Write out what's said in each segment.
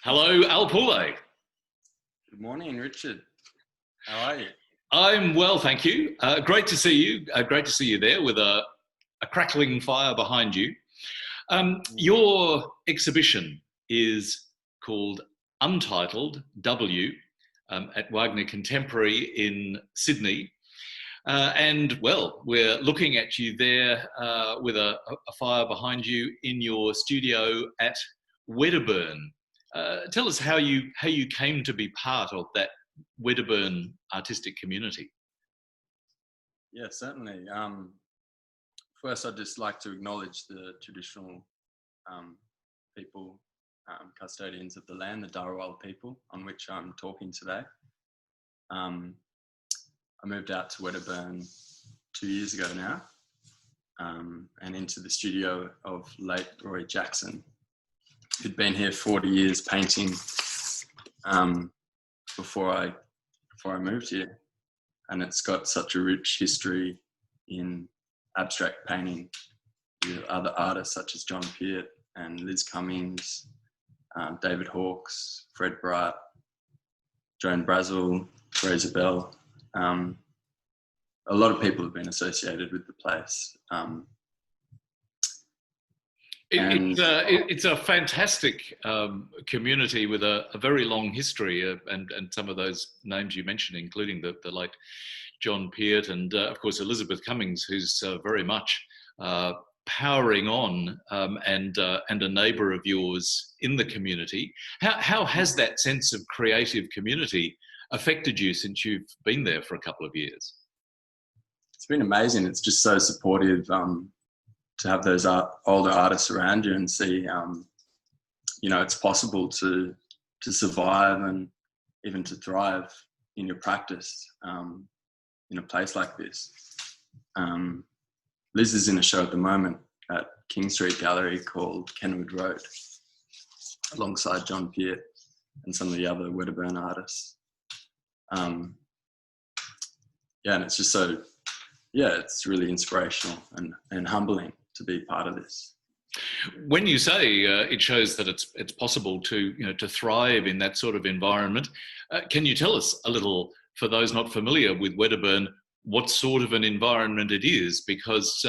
Hello, Al Poulet. Good morning, Richard. How are you? I'm well, thank you. Great to see you. Great to see you there with a crackling fire behind you. Your exhibition is called Untitled W at Wagner Contemporary in Sydney. And we're looking at you there with a fire behind you in your studio at Wedderburn. Tell us how you came to be part of that Wedderburn artistic community. Yeah, certainly. First, I'd just like to acknowledge the traditional people, custodians of the land, the Darawal people, on which I'm talking today. I moved out to Wedderburn 2 years ago now, and into the studio of late Roy Jackson, who'd been here 40 years painting before I moved here. And it's got such a rich history in abstract painting with other artists such as John Peart and Liz Cummings, David Hawkes, Fred Bright, Joan Brazel, Fraser Bell. A lot of people have been associated with the place. It's a fantastic community with a very long history, and some of those names you mentioned, including the late John Peart and of course Elizabeth Cummings, who's very much powering on and a neighbour of yours in the community. How has that sense of creative community affected you since you've been there for a couple of years? It's been amazing. It's just so supportive. To have those older artists around you and see, it's possible to survive and even to thrive in your practice in a place like this. Liz is in a show at the moment at King Street Gallery called Kenwood Road, alongside John Peart and some of the other Wedderburn artists. And it's just it's really inspirational and humbling to be part of this. When you say it shows that it's possible to thrive in that sort of environment, can you tell us a little, for those not familiar with Wedderburn, what sort of an environment it is? Because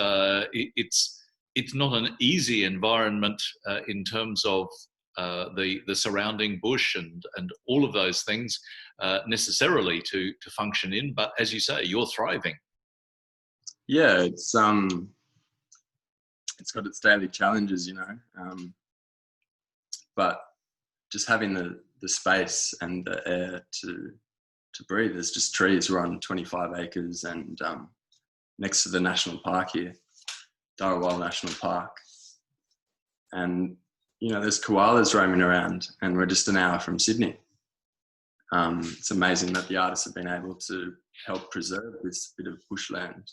it's not an easy environment in terms of the surrounding bush and all of those things necessarily to function in. But as you say, you're thriving. Yeah, it's got its daily challenges, but just having the space and the air to breathe. There's just trees. We're on 25 acres and next to the national park here, Darawal National Park. And, there's koalas roaming around, and we're just an hour from Sydney. It's amazing that the artists have been able to help preserve this bit of bushland.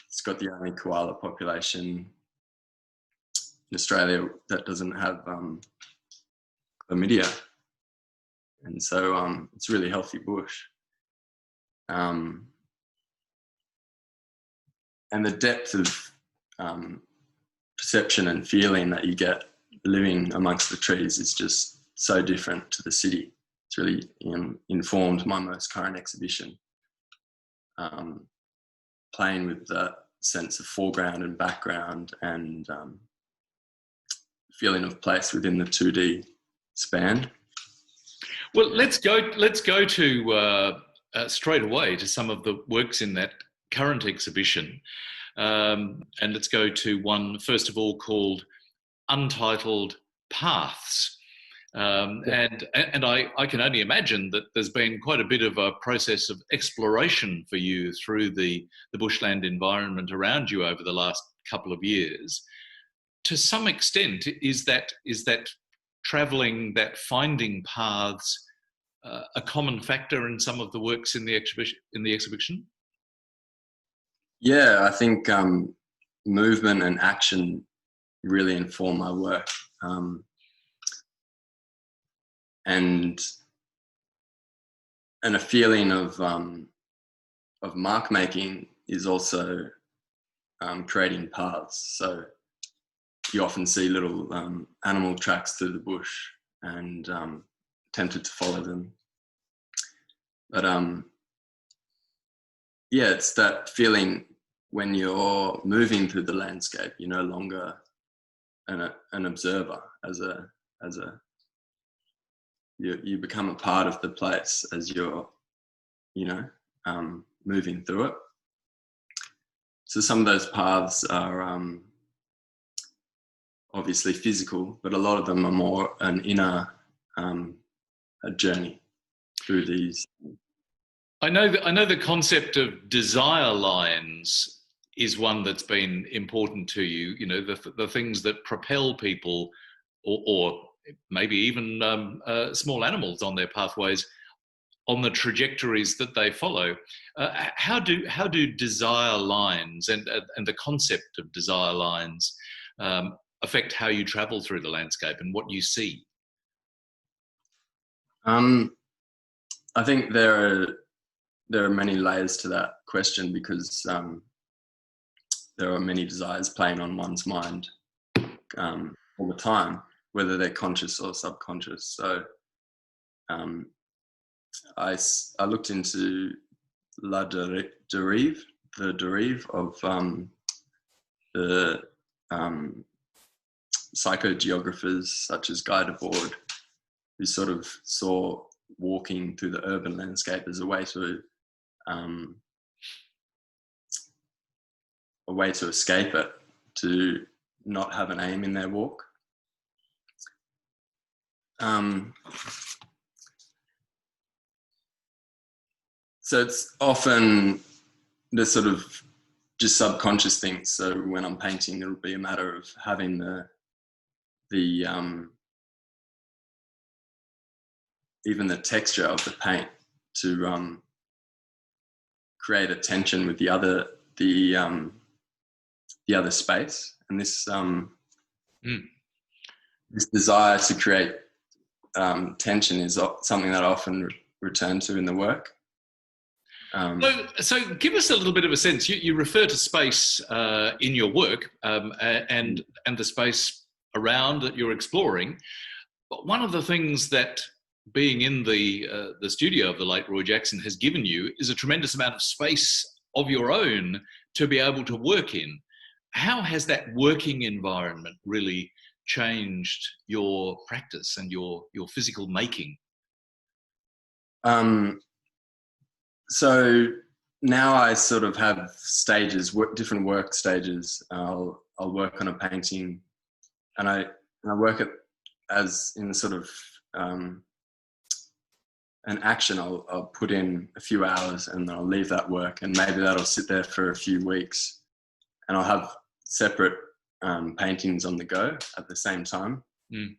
It's got the only koala population in Australia that doesn't have chlamydia. And so it's really healthy bush. And the depth of perception and feeling that you get living amongst the trees is just so different to the city. It's really informed my most current exhibition. Playing with that sense of foreground and background and feeling of place within the 2D span. Well, let's go to straight away to some of the works in that current exhibition, and let's go to one first of all called Untitled Paths. And I can only imagine that there's been quite a bit of a process of exploration for you through the bushland environment around you over the last couple of years. To some extent, is that travelling, that finding paths, a common factor in some of the works in the exhibition? Yeah, I think movement and action really inform my work. And a feeling of mark making is also creating paths. So you often see little animal tracks through the bush, and tempted to follow them. But yeah, it's that feeling when you're moving through the landscape, you're no longer an observer. You become a part of the place as you're, moving through it. So some of those paths are obviously physical, but a lot of them are more an inner a journey through these. I know the concept of desire lines is one that's been important to you. You know, the things that propel people, or maybe even small animals on their pathways, on the trajectories that they follow. How do desire lines and the concept of desire lines affect how you travel through the landscape and what you see? I think there are many layers to that question, because there are many desires playing on one's mind all the time, whether they're conscious or subconscious. So I looked into La Derive, the derive of the psychogeographers such as Guy Debord, who sort of saw walking through the urban landscape as a way to escape it, to not have an aim in their walk. So it's often the sort of just subconscious things. So when I'm painting, it'll be a matter of having even the texture of the paint to create a tension with the other space, and this this desire to create tension is something that I often return to in the work. So give us a little bit of a sense. You refer to space in your work and the space around that you're exploring. But one of the things that being in the studio of the late Roy Jackson has given you is a tremendous amount of space of your own to be able to work in. How has that working environment really changed your practice and your physical making? So now I sort of have stages, different work stages. I'll work on a painting, and I work it as in sort of an action. I'll put in a few hours and I'll leave that work, and maybe that'll sit there for a few weeks, and I'll have separate paintings on the go at the same time. And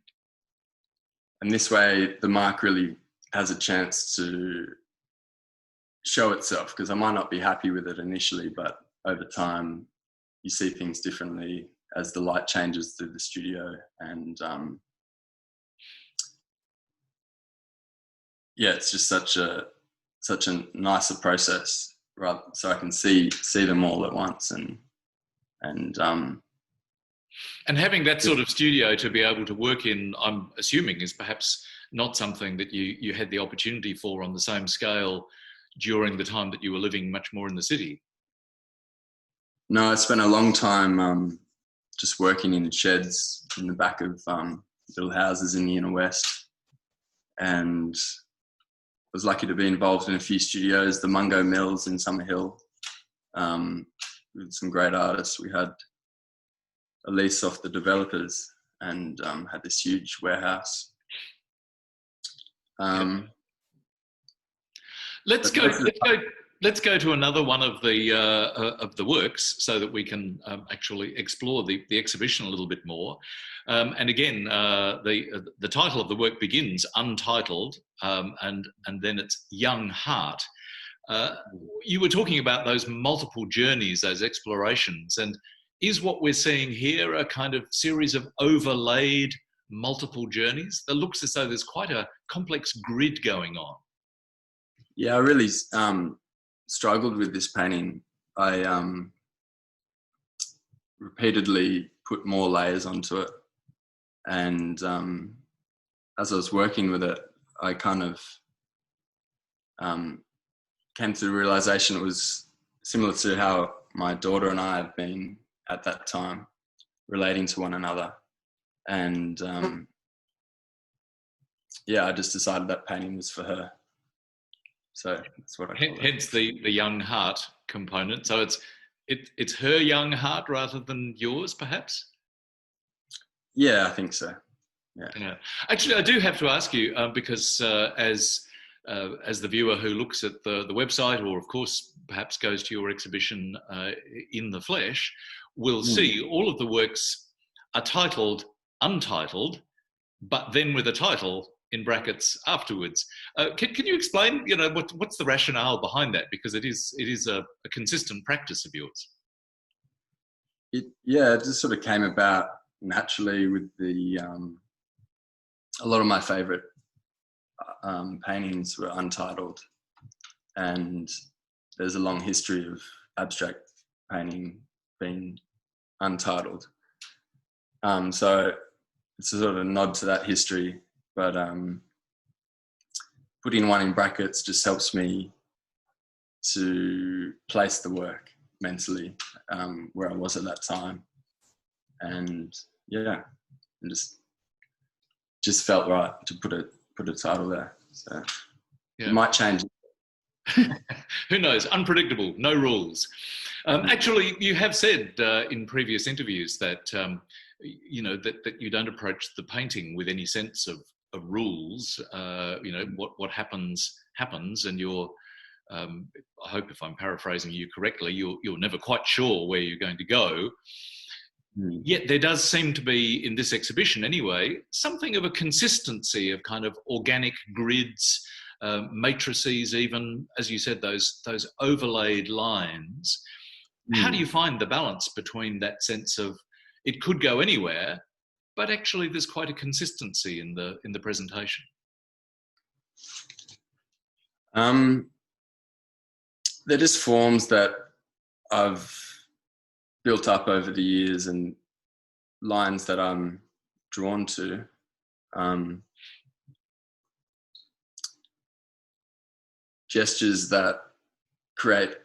this way the mark really has a chance to show itself, because I might not be happy with it initially, but over time you see things differently as the light changes through the studio, and it's just such a nicer process, right? So I can see them all at once, and having that sort of studio to be able to work in, I'm assuming, is perhaps not something that you had the opportunity for on the same scale during the time that you were living much more in the city. No, I spent a long time just working in sheds in the back of little houses in the inner west, and I was lucky to be involved in a few studios, the Mungo Mills in Summerhill, with some great artists. We had a lease off the developers and had this huge warehouse. Let's go to another one of the works, so that we can actually explore the exhibition a little bit more. And again, the title of the work begins Untitled, and then it's Young Heart. You were talking about those multiple journeys, those explorations, and is what we're seeing here a kind of series of overlaid multiple journeys? It looks as though there's quite a complex grid going on. Yeah, I really struggled with this painting. I repeatedly put more layers onto it, and as I was working with it, I kind of came to the realization it was similar to how my daughter and I had been at that time, relating to one another. And I just decided that painting was for her. So that's what I call it. Hence the young heart component. So it's her young heart rather than yours, perhaps? Yeah, I think so. Yeah. Actually, I do have to ask you, because as the viewer who looks at the website, or of course perhaps goes to your exhibition in the flesh, will see all of the works are titled Untitled, but then with a title in brackets afterwards. Can you explain, what's the rationale behind that? Because it is a consistent practice of yours. It just sort of came about naturally with the a lot of my favorite paintings were untitled, and there's a long history of abstract painting being untitled. So it's a sort of nod to that history, but putting one in brackets just helps me to place the work mentally where I was at that time, and just felt right to put a title there. So it might change. Who knows? Unpredictable, no rules. Actually, you have said in previous interviews that that you don't approach the painting with any sense of rules. What happens, and you're. I hope, if I'm paraphrasing you correctly, you're never quite sure where you're going to go. Yet there does seem to be, in this exhibition anyway, something of a consistency of kind of organic grids, matrices, even, as you said, those overlaid lines. How do you find the balance between that sense of it could go anywhere, but actually there's quite a consistency in the presentation? They're just forms that I've built up over the years and lines that I'm drawn to. Gestures that create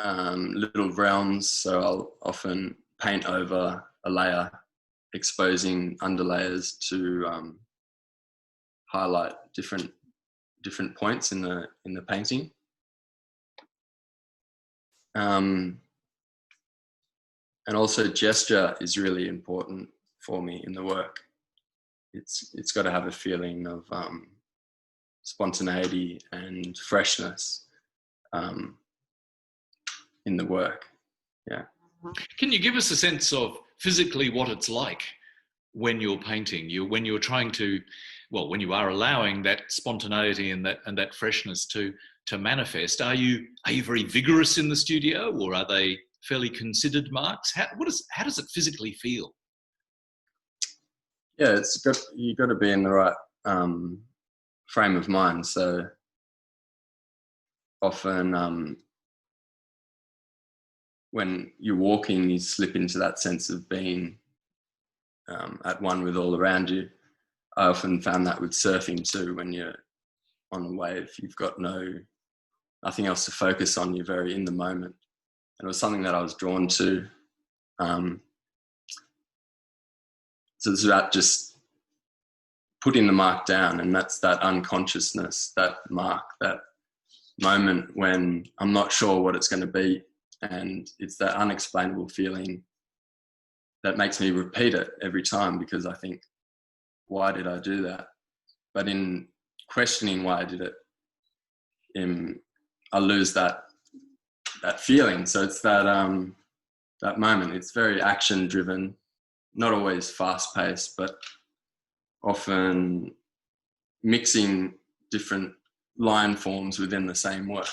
little realms, so I'll often paint over a layer, exposing underlayers to highlight different points in the painting. And also gesture is really important for me in the work. It's got to have a feeling of spontaneity and freshness in the work. Yeah. Can you give us a sense of physically what it's like when you're painting? When you're trying to, when you are allowing that spontaneity and that freshness to manifest, are you very vigorous in the studio, or are they fairly considered marks? How does it physically feel? Yeah, you've got to be in the right frame of mind. So often when you're walking, you slip into that sense of being at one with all around you. I often found that with surfing too. When you're on a wave, you've got nothing else to focus on. You're very in the moment. And it was something that I was drawn to. So it's about just putting the mark down, and that's that unconsciousness, that mark, that moment when I'm not sure what it's going to be, and it's that unexplainable feeling that makes me repeat it every time, because I think, why did I do that? But in questioning why I did it, I lose that feeling. So it's that moment. It's very action driven, not always fast paced, but often mixing different line forms within the same work.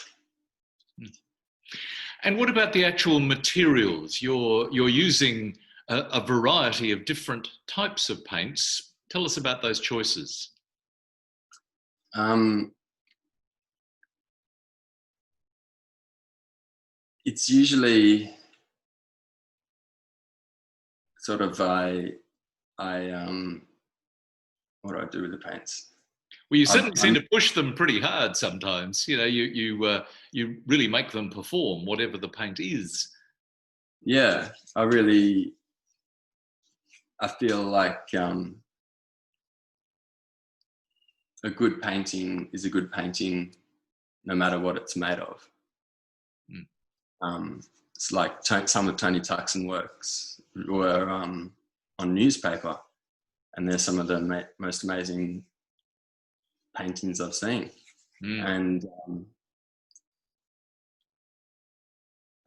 And what about the actual materials? You're using a variety of different types of paints. Tell us about those choices. It's usually sort of I what do I do with the paints? Well, you certainly seem to push them pretty hard sometimes. You know, you really make them perform whatever the paint is. Yeah, I feel like a good painting is a good painting no matter what it's made of. It's like some of Tony Tuxton works were on newspaper, and they're some of the most amazing paintings I've seen. And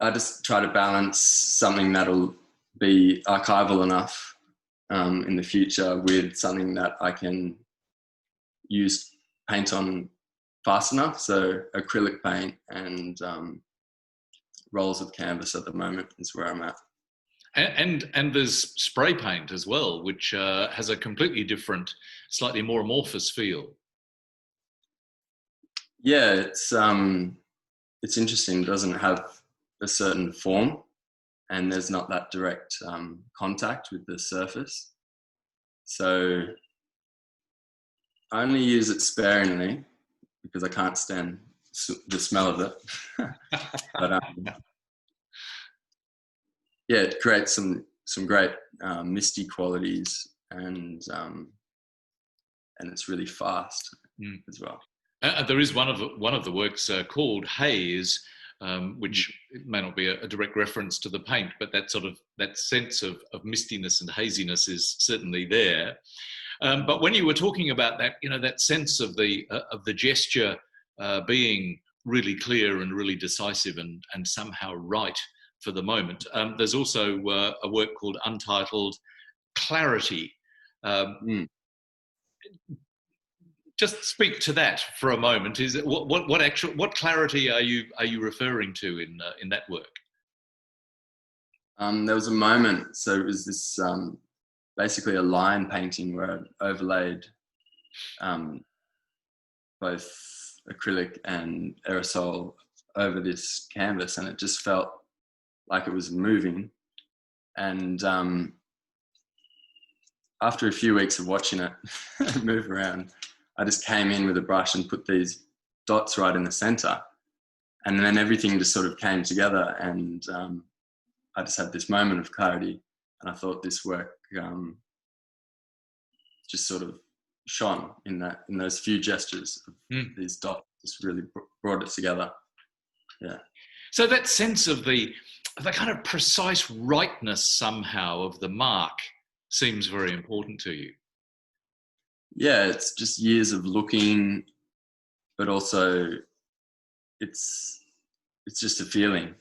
I just try to balance something that'll be archival enough in the future with something that I can use paint on fast enough. So acrylic paint and rolls of canvas at the moment is where I'm at. And there's spray paint as well, which has a completely different, slightly more amorphous feel. Yeah, it's interesting. It doesn't have a certain form, and there's not that direct contact with the surface. So I only use it sparingly because I can't stand the smell of it. But yeah, it creates some great misty qualities, and it's really fast as well. There is one of the works called Haze, which may not be a direct reference to the paint, but that sense of mistiness and haziness is certainly there. But when you were talking about that, you know, that sense of the gesture being really clear and really decisive and somehow right for the moment, there's also a work called Untitled Clarity. Just speak to that for a moment. Is it what clarity are you referring to in that work? There was a moment. So it was this basically a line painting where I overlaid both acrylic and aerosol over this canvas, and it just felt like it was moving. And after a few weeks of watching it move around, I just came in with a brush and put these dots right in the center, and then everything just sort of came together, and I just had this moment of clarity, and I thought this work just sort of shone in those few gestures of these dots, just really brought it together. Yeah. So that sense of the kind of precise rightness somehow of the mark seems very important to you. Yeah, it's just years of looking, but also it's just a feeling.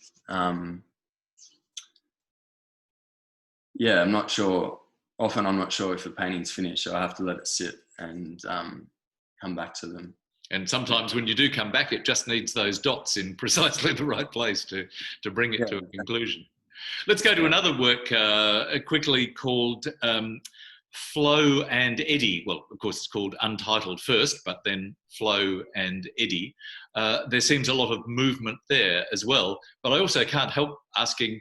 Yeah, I'm not sure. Often I'm not sure if a painting's finished, so I have to let it sit and come back to them. And sometimes when you do come back, it just needs those dots in precisely the right place to bring it to a conclusion. Let's go to another work quickly called Flow and Eddy. Well, of course, it's called Untitled first, but then Flow and Eddy. There seems a lot of movement there as well. But I also can't help asking,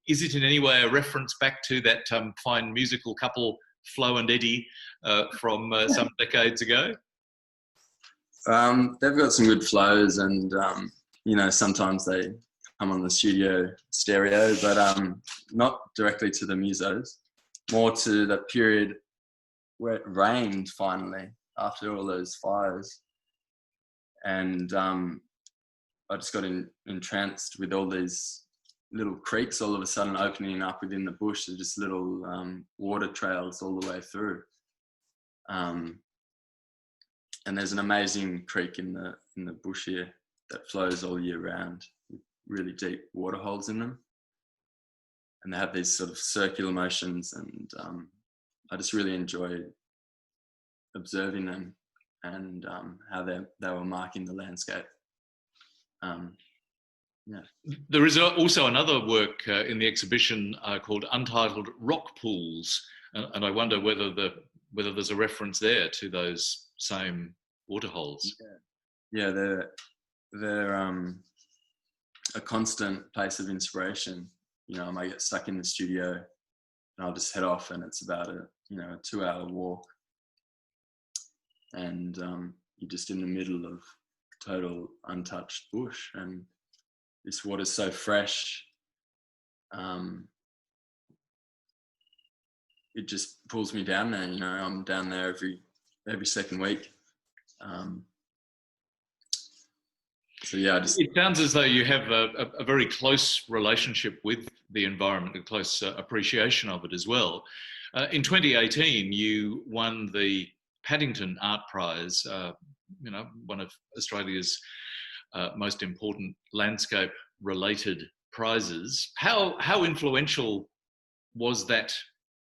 is it in any way a reference back to that fine musical couple, Flo and Eddie, from some decades ago? They've got some good flows, and you know, sometimes they come on the studio stereo, but not directly to the musos, more to that period where it rained finally after all those fires, and I just got entranced with all these little creeks all of a sudden opening up within the bush. There's just little water trails all the way through. And there's an amazing creek in the bush here that flows all year round with really deep water holes in them. And they have these sort of circular motions, and I just really enjoyed observing them and how they were marking the landscape. Yeah. There is also another work in the exhibition called Untitled Rock Pools, and I wonder whether there's a reference there to those same waterholes. Yeah, they're a constant place of inspiration. You know, I might get stuck in the studio and I'll just head off, and it's about a 2-hour walk and you're just in the middle of total untouched bush, and this water's so fresh. It just pulls me down there. You know, I'm down there every second week. So yeah, it sounds as though you have a very close relationship with the environment, a close appreciation of it as well. In 2018, you won the Paddington Art Prize, you know, one of Australia's most important landscape-related prizes. How influential was that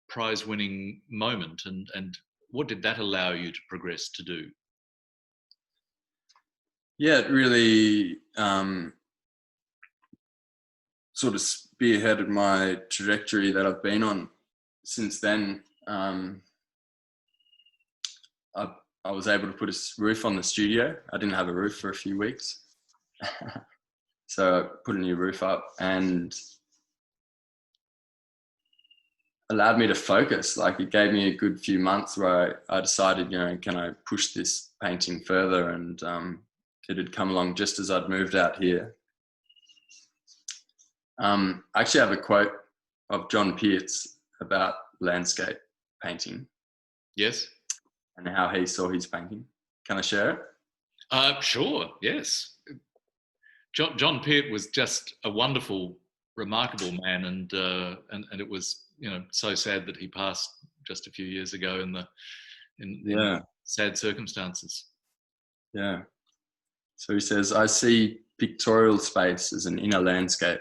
prize-winning moment, and what did that allow you to progress to do? Yeah, it really sort of spearheaded my trajectory that I've been on since then. I was able to put a roof on the studio. I didn't have a roof for a few weeks. So I put a new roof up, and allowed me to focus. Like, it gave me a good few months where I decided, you know, can I push this painting further? And it had come along just as I'd moved out here. I actually have a quote of John Pearce about landscape painting. Yes. And how he saw his painting. Can I share it? Sure, yes. John Pearce was just a wonderful, remarkable man, and it was, you know, so sad that he passed just a few years ago in sad circumstances. Yeah. So he says, "I see pictorial space as an inner landscape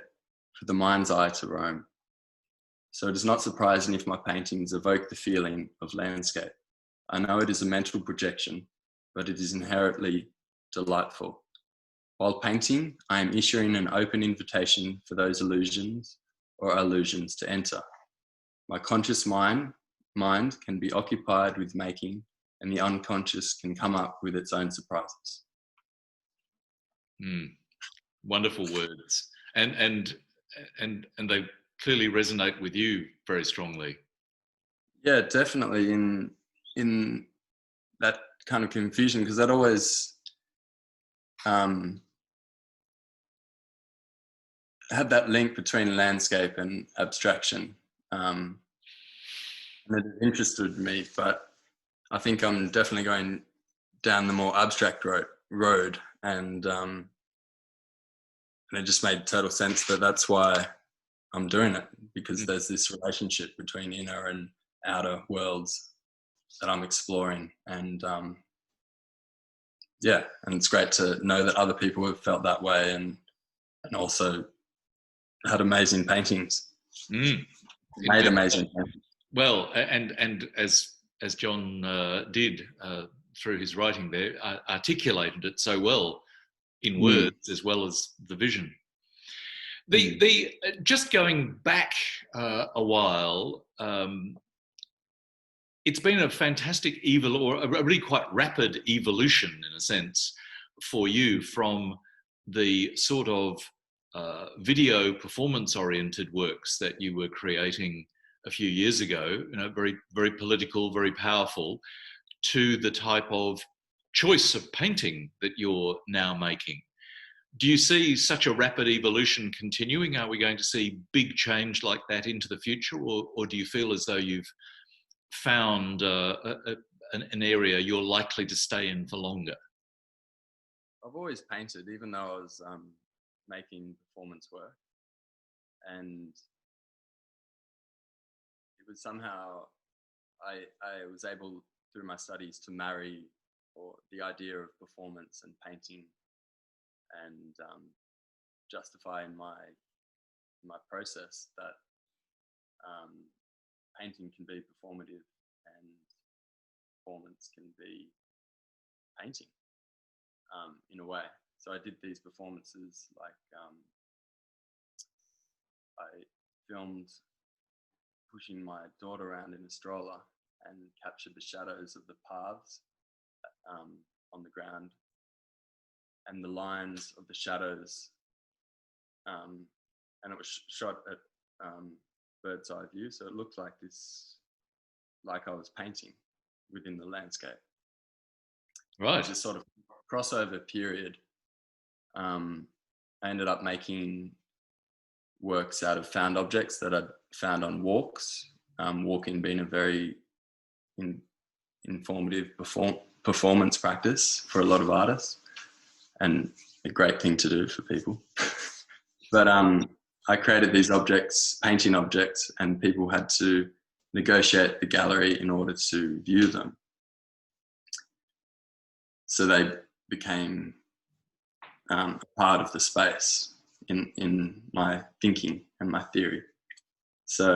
for the mind's eye to roam. So it is not surprising if my paintings evoke the feeling of landscape. I know it is a mental projection, but it is inherently delightful. While painting, I am issuing an open invitation for those illusions or illusions to enter. My conscious mind can be occupied with making, and the unconscious can come up with its own surprises." Wonderful words, and they clearly resonate with you very strongly. Yeah, definitely in that kind of confusion, because that always had that link between landscape and abstraction, and it interested me. But I think I'm definitely going down the more abstract road, and it just made total sense that that's why I'm doing it, because there's this relationship between inner and outer worlds that I'm exploring, and yeah, and it's great to know that other people have felt that way and also had amazing paintings. Made amazing paintings. Well, and as John did through his writing there, articulated it so well in words as well as the vision. The just going back a while, it's been a fantastic or a really quite rapid evolution in a sense for you from the sort of video performance-oriented works that you were creating a few years ago, you know, very, very political, very powerful, to the type of choice of painting that you're now making. Do you see such a rapid evolution continuing? Are we going to see big change like that into the future, or do you feel as though you've found an area you're likely to stay in for longer? I've always painted, even though I was making performance work, and it was somehow I was able through my studies to marry the idea of performance and painting, and justify in my process that painting can be performative and performance can be painting in a way. So I did these performances, like I filmed pushing my daughter around in a stroller and captured the shadows of the paths on the ground and the lines of the shadows, and it was shot at bird's eye view, so it looked like I was painting within the landscape. Right. Which is sort of crossover period. I ended up making works out of found objects that I'd found on walks, walking being a very informative performance practice for a lot of artists and a great thing to do for people. But I created these objects, painting objects, and people had to negotiate the gallery in order to view them. So they became a part of the space in my thinking and my theory. So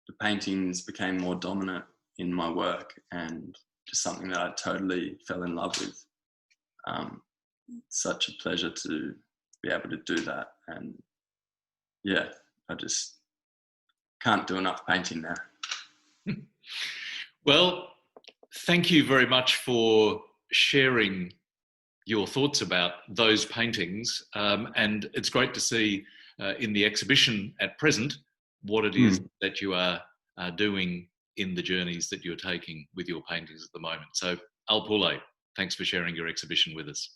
the paintings became more dominant in my work and just something that I totally fell in love with. Such a pleasure to be able to do that. And yeah, I just can't do enough painting now. Well, thank you very much for sharing your thoughts about those paintings. And it's great to see in the exhibition at present what it is that you are doing in the journeys that you're taking with your paintings at the moment. So, Poulet, thanks for sharing your exhibition with us.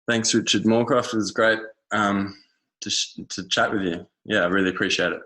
Thanks, Richard Morecroft. It was great to chat with you. Yeah, I really appreciate it.